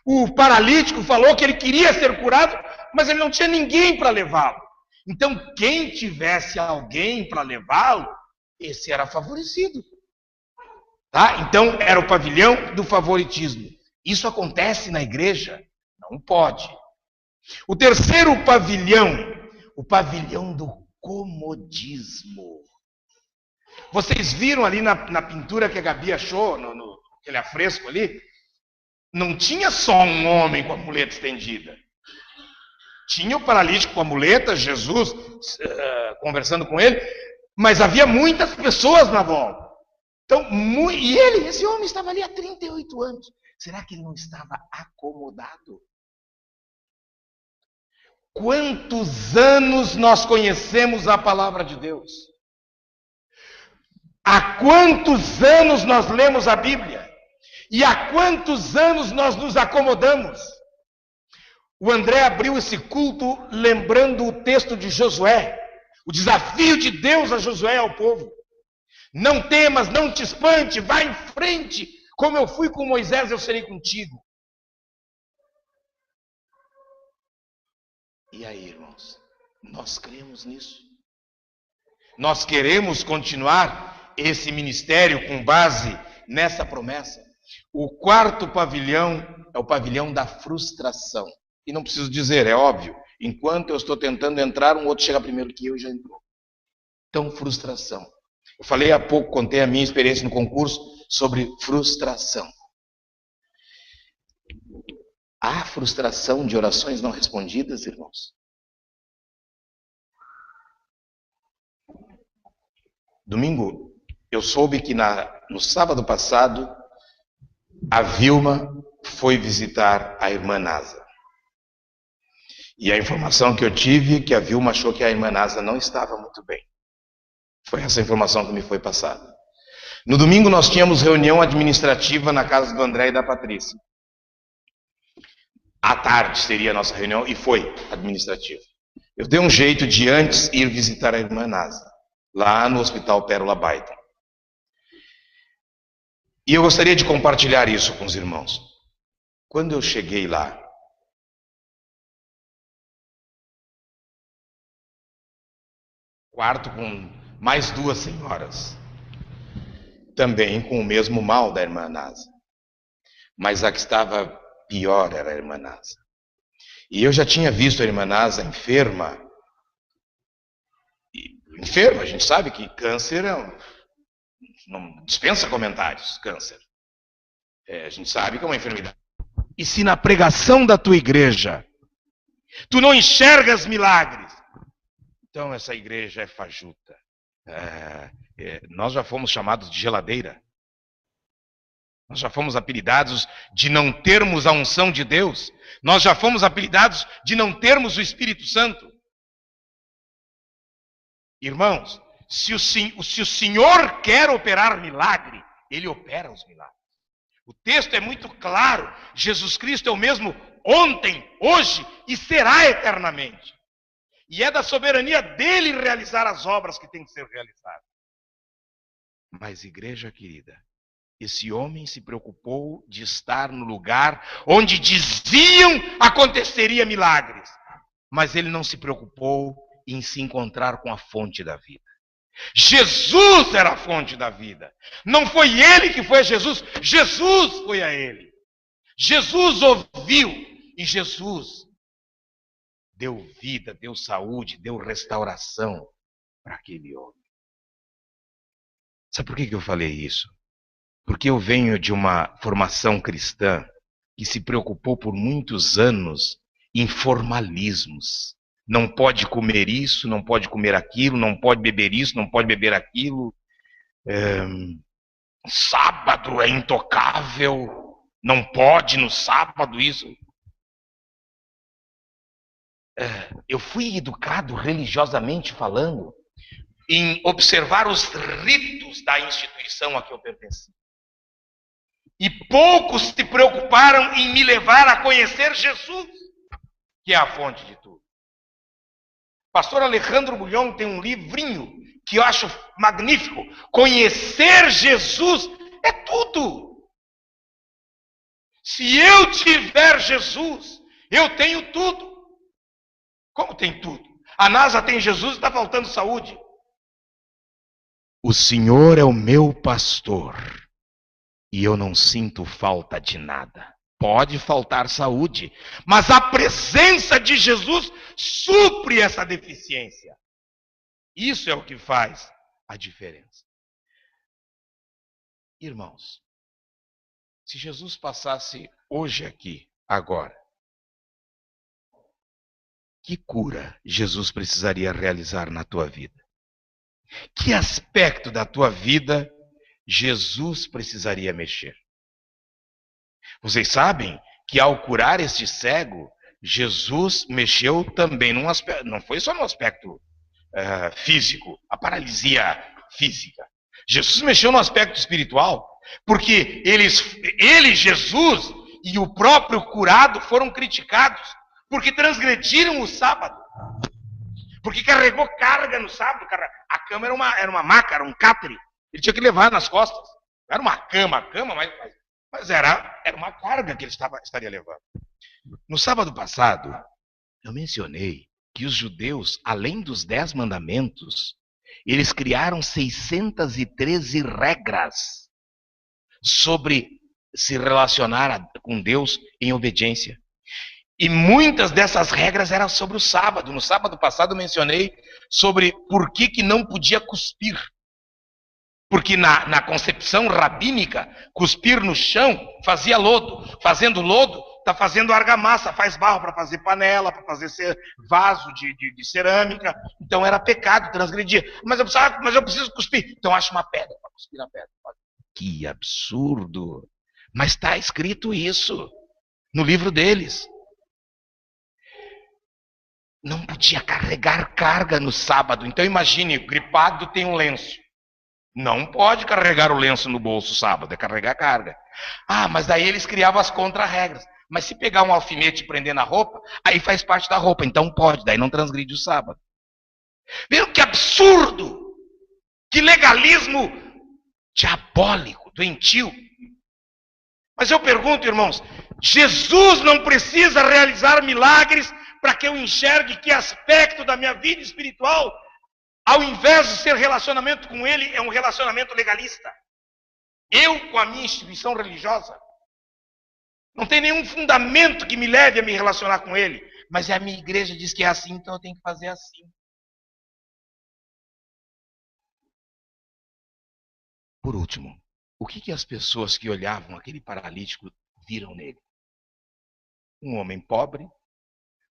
Speaker 1: O paralítico falou que ele queria ser curado, mas ele não tinha ninguém para levá-lo. Então, quem tivesse alguém para levá-lo, esse era favorecido. Tá? Então, era o pavilhão do favoritismo. Isso acontece na igreja? Não pode. O terceiro pavilhão, o pavilhão do comodismo. Vocês viram ali na pintura que a Gabi achou, aquele afresco ali? Não tinha só um homem com a muleta estendida. Tinha o paralítico com a muleta, Jesus conversando com ele, mas havia muitas pessoas na volta. Então, esse homem estava ali há 38 anos. Será que ele não estava acomodado? Quantos anos nós conhecemos a palavra de Deus? Há quantos anos nós lemos a Bíblia? E há quantos anos nós nos acomodamos? O André abriu esse culto lembrando o texto de Josué, o desafio de Deus a Josué ao povo. Não temas, não te espante, vá em frente, como eu fui com Moisés, eu serei contigo. E aí, irmãos, nós cremos nisso? Nós queremos continuar esse ministério com base nessa promessa? O quarto pavilhão é o pavilhão da frustração. E não preciso dizer, é óbvio. Enquanto eu estou tentando entrar, um outro chega primeiro que eu e já entrou. Então, frustração. Eu falei há pouco, contei a minha experiência no concurso sobre frustração. Há frustração de orações não respondidas, irmãos? Domingo, eu soube que no sábado passado, a Vilma foi visitar a irmã Nasa. E a informação que eu tive é que a Vilma achou que a irmã Nasa não estava muito bem. Foi essa informação que me foi passada. No domingo nós tínhamos reunião administrativa na casa do André e da Patrícia. À tarde seria a nossa reunião e foi administrativa. Eu dei um jeito de antes ir visitar a irmã Nasa, lá no Hospital Pérola Baiton. E eu gostaria de compartilhar isso com os irmãos. Quando eu cheguei lá, quarto com mais 2 senhoras, também com o mesmo mal da irmã Nasa. Mas a que estava pior era a irmã Nasa. E eu já tinha visto a irmã Nasa enferma. Enferma, a gente sabe que câncer não dispensa comentários, câncer. A gente sabe que é uma enfermidade. E se na pregação da tua igreja tu não enxergas milagres, então essa igreja é fajuta. Nós já fomos chamados de geladeira. Nós já fomos apelidados de não termos a unção de Deus. Nós já fomos apelidados de não termos o Espírito Santo. Irmãos, se o Senhor quer operar milagre, Ele opera os milagres. O texto é muito claro. Jesus Cristo é o mesmo ontem, hoje e será eternamente. E é da soberania dele realizar as obras que têm que ser realizadas. Mas, igreja querida, esse homem se preocupou de estar no lugar onde diziam aconteceria milagres. Mas ele não se preocupou em se encontrar com a fonte da vida. Jesus era a fonte da vida. Não foi ele que foi a Jesus, Jesus foi a ele. Jesus ouviu e Jesus deu vida, deu saúde, deu restauração para aquele homem. Sabe por que eu falei isso? Porque eu venho de uma formação cristã que se preocupou por muitos anos em formalismos. Não pode comer isso, não pode comer aquilo, não pode beber isso, não pode beber aquilo. Sábado é intocável, não pode no sábado isso. Eu fui educado religiosamente falando em observar os ritos da instituição a que eu pertenci. E poucos se preocuparam em me levar a conhecer Jesus, que é a fonte de tudo. Pastor Alejandro Bulhão tem um livrinho que eu acho magnífico. Conhecer Jesus é tudo. Se eu tiver Jesus, eu tenho tudo. Como tem tudo? A NASA tem Jesus e está faltando saúde. O Senhor é o meu pastor e eu não sinto falta de nada. Pode faltar saúde, mas a presença de Jesus supre essa deficiência. Isso é o que faz a diferença. Irmãos, se Jesus passasse hoje aqui, agora, que cura Jesus precisaria realizar na tua vida? Que aspecto da tua vida Jesus precisaria mexer? Vocês sabem que ao curar este cego, Jesus mexeu também num aspecto, não foi só no aspecto físico, a paralisia física. Jesus mexeu no aspecto espiritual, porque ele, Jesus e o próprio curado foram criticados, porque transgrediram o sábado. Porque carregou carga no sábado. A cama era uma maca, era um catre. Ele tinha que levar nas costas. Não era uma cama, mas era uma carga que ele estaria levando. No sábado passado, eu mencionei que os judeus, além dos 10 mandamentos, eles criaram 613 regras sobre se relacionar com Deus em obediência. E muitas dessas regras eram sobre o sábado. No sábado passado eu mencionei sobre por que não podia cuspir. Porque na concepção rabínica, cuspir no chão fazia lodo. Fazendo lodo, está fazendo argamassa, faz barro para fazer panela, para fazer vaso de cerâmica. Então era pecado, transgredir. Mas eu preciso cuspir. Então acha uma pedra para cuspir na pedra. Que absurdo! Mas está escrito isso no livro deles. Não podia carregar carga no sábado. Então imagine, o gripado tem um lenço. Não pode carregar o lenço no bolso sábado, é carregar carga. Mas daí eles criavam as contra-regras. Mas se pegar um alfinete e prender na roupa, aí faz parte da roupa, então pode, daí não transgride o sábado. Viram que absurdo! Que legalismo diabólico, doentio. Mas eu pergunto, irmãos, Jesus não precisa realizar milagres para que eu enxergue que aspecto da minha vida espiritual Ao invés de ser relacionamento com ele, é um relacionamento legalista. Eu com a minha instituição religiosa. Não tem nenhum fundamento que me leve a me relacionar com ele. Mas a minha igreja diz que é assim, então eu tenho que fazer assim. Por último, o que as pessoas que olhavam aquele paralítico viram nele? Um homem pobre,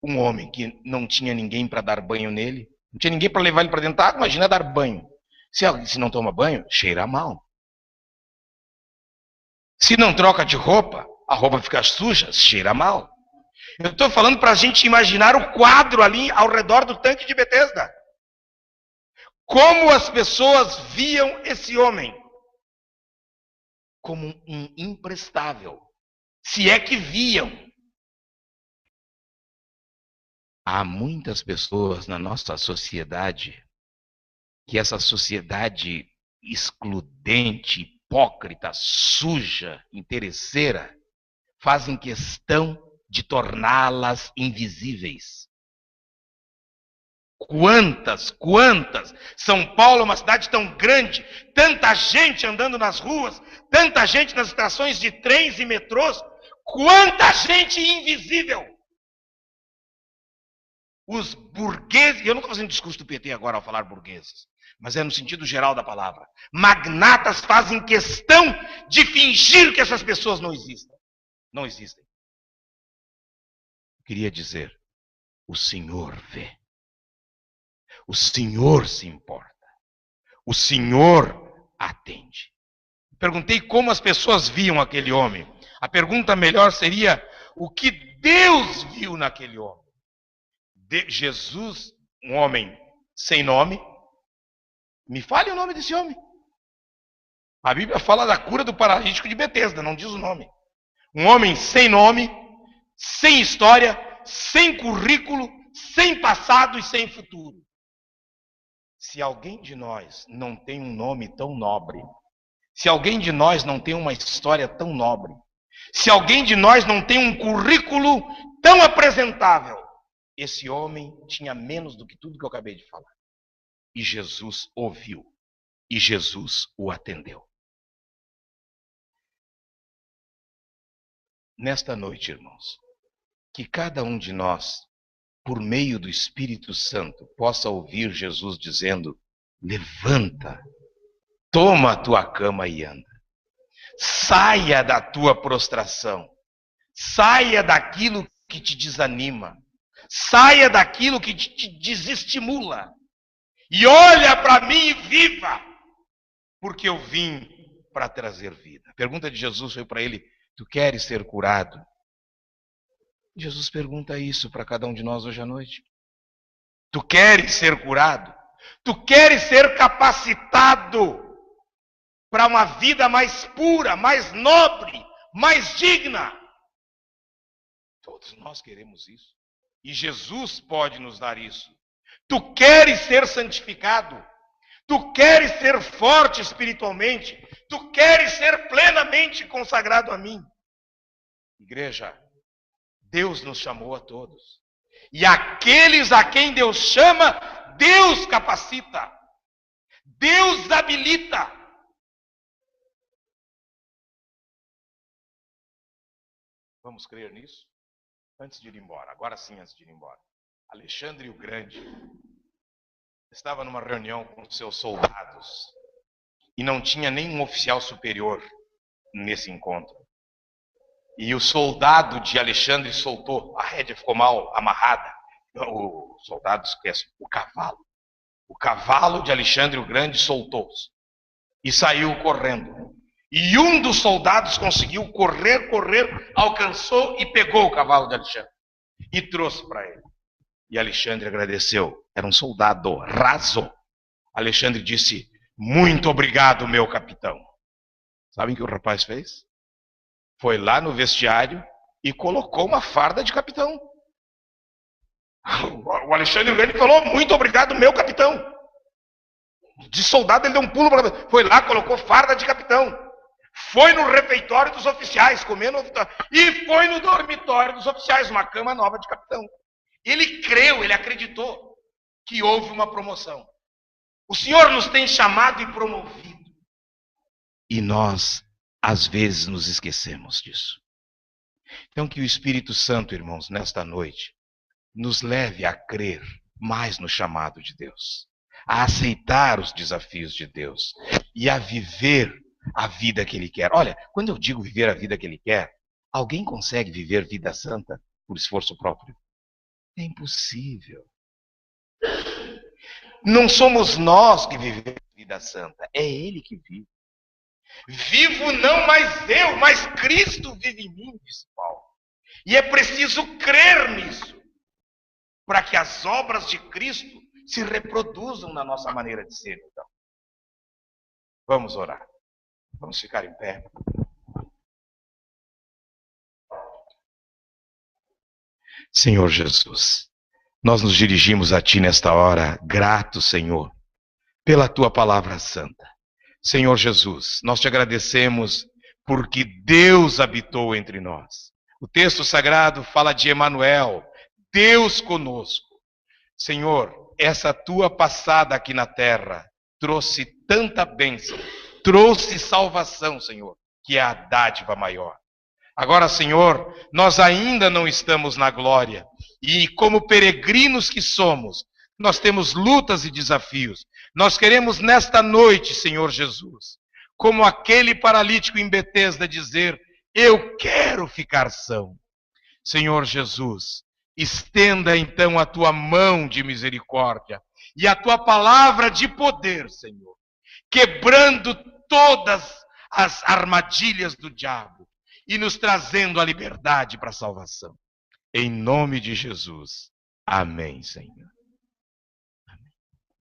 Speaker 1: um homem que não tinha ninguém para dar banho nele, não tinha ninguém para levar ele para dentro da água, imagina dar banho. Se não toma banho, cheira mal. Se não troca de roupa, a roupa fica suja, cheira mal. Eu estou falando para a gente imaginar o quadro ali ao redor do tanque de Betesda. Como as pessoas viam esse homem? Como um imprestável. Se é que viam. Há muitas pessoas na nossa sociedade que essa sociedade excludente, hipócrita, suja, interesseira, fazem questão de torná-las invisíveis. Quantas? São Paulo é uma cidade tão grande, tanta gente andando nas ruas, tanta gente nas estações de trens e metrôs, quanta gente invisível. Os burgueses, eu não estou fazendo discurso do PT agora ao falar burgueses, mas é no sentido geral da palavra. Magnatas fazem questão de fingir que essas pessoas não existem. Não existem. Eu queria dizer, o Senhor vê. O Senhor se importa. O Senhor atende. Perguntei como as pessoas viam aquele homem. A pergunta melhor seria, o que Deus viu naquele homem? Jesus, um homem sem nome. Me fale o nome desse homem. A Bíblia fala da cura do paralítico de Betesda, não diz o nome. Um homem sem nome, sem história, sem currículo, sem passado e sem futuro. Se alguém de nós não tem um nome tão nobre, se alguém de nós não tem uma história tão nobre, se alguém de nós não tem um currículo tão apresentável, esse homem tinha menos do que tudo que eu acabei de falar. E Jesus ouviu. E Jesus o atendeu. Nesta noite, irmãos, que cada um de nós, por meio do Espírito Santo, possa ouvir Jesus dizendo, levanta, toma a tua cama e anda. Saia da tua prostração. Saia daquilo que te desanima. Saia daquilo que te desestimula. E olha para mim e viva. Porque eu vim para trazer vida. A pergunta de Jesus foi para ele, tu queres ser curado? Jesus pergunta isso para cada um de nós hoje à noite. Tu queres ser curado? Tu queres ser capacitado para uma vida mais pura, mais nobre, mais digna? Todos nós queremos isso. E Jesus pode nos dar isso. Tu queres ser santificado? Tu queres ser forte espiritualmente? Tu queres ser plenamente consagrado a mim? Igreja, Deus nos chamou a todos. E aqueles a quem Deus chama, Deus capacita. Deus habilita. Vamos crer nisso? Antes de ir embora, agora sim, antes de ir embora. Alexandre o Grande estava numa reunião com seus soldados e não tinha nenhum oficial superior nesse encontro. E o soldado de Alexandre soltou, a rédea ficou mal amarrada. O soldado esquece, o cavalo. O cavalo de Alexandre o Grande soltou-se e saiu correndo. E um dos soldados conseguiu correr, alcançou e pegou o cavalo de Alexandre e trouxe para ele. E Alexandre agradeceu. Era um soldado raso. Alexandre disse, muito obrigado, meu capitão. Sabem o que o rapaz fez? Foi lá no vestiário e colocou uma farda de capitão. O Alexandre Grande falou, muito obrigado, meu capitão. De soldado ele deu um pulo para... Foi lá, colocou farda de capitão. Foi no refeitório dos oficiais, comendo... E foi no dormitório dos oficiais, uma cama nova de capitão. Ele creu, ele acreditou que houve uma promoção. O Senhor nos tem chamado e promovido. E nós, às vezes, nos esquecemos disso. Então, que o Espírito Santo, irmãos, nesta noite, nos leve a crer mais no chamado de Deus, a aceitar os desafios de Deus e a viver a vida que Ele quer. Olha, quando eu digo viver a vida que Ele quer, alguém consegue viver vida santa por esforço próprio? É impossível. Não somos nós que vivemos vida santa, é Ele que vive. Vivo não mais eu, mas Cristo vive em mim, disse Paulo. E é preciso crer nisso, para que as obras de Cristo se reproduzam na nossa maneira de ser. Então, vamos orar. Vamos ficar em pé. Senhor Jesus, nós nos dirigimos a Ti nesta hora, gratos, Senhor, pela Tua palavra santa. Senhor Jesus, nós Te agradecemos porque Deus habitou entre nós. O texto sagrado fala de Emanuel, Deus conosco. Senhor, essa Tua passada aqui na terra trouxe tanta bênção, trouxe salvação, Senhor, que é a dádiva maior. Agora, Senhor, nós ainda não estamos na glória. E como peregrinos que somos, nós temos lutas e desafios. Nós queremos nesta noite, Senhor Jesus, como aquele paralítico em Betesda dizer, eu quero ficar são. Senhor Jesus, estenda então a Tua mão de misericórdia e a Tua palavra de poder, Senhor, quebrando todas as armadilhas do diabo e nos trazendo a liberdade para a salvação. Em nome de Jesus. Amém, Senhor.